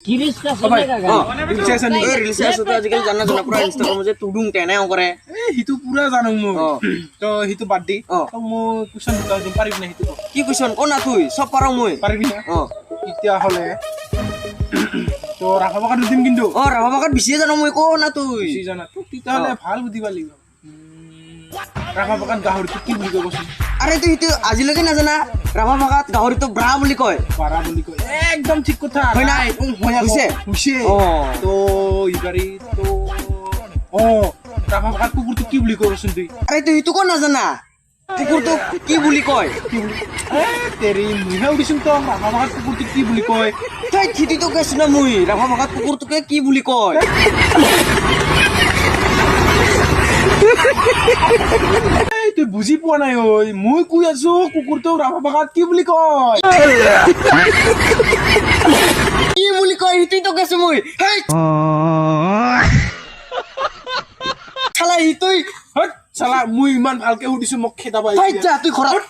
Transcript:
किरिस्का सुनेगा गाना रील्स ऐसा नहीं रील्स আছে তো আজিকালি জানা জানা পুরা ইনষ্টাগ্ৰামত যে তুডুং টেনাও কৰে हितु पूरा जानो मु तो हितु बात दी तो मु क्वेश्चन बुका दिम पारिबि ना हितु কি কুৱেশ্যন ক না তুই সব পাৰো মই पारिबि ना অ इतिया हले तो राखा बाका दिम किन्तु অ ৰাভা ভাষাত বেছিয়ে জানো মই ক না তুই सि जाना तो तिता हले ভাল बुदिबा লাগিব राखा बाका गाहरि तो की बुली कय बसि আরে তুই তো আজিলৈকে নাজানা ৰাভা ভাষাত গাহৰিটো ব্ৰা বুলি কয় पारा बुली कय एकदम ठीक কথা হয় না होइसे हुइसे ओ অ तो इबारी तो ओ राखा बाका कुकुर तो की बुली कय बसि तुई আরে তুই তো ক নাজানা কুকুৰটো কি বুলি কয় तेरी मुहे उडिसिन तो राखा बाका कुकुर तो की बुली कय তই ঠিটিটো কৈছ না মই ৰাভা ভাষাত কুকুৰটোকে কি বুলি কয় তুই বুজি পোৱা নাই ঐ মই কৈ আছো কুকুৰটো ৰাভা ভাষাত কি বুলি কয় কি বুলি কয় ঠিটিটো কৈছ মই হেই খালা তুই হট চালা মই ইমান ভালকে সুধিছো মোক খেদাবা যা তুই ঘৰত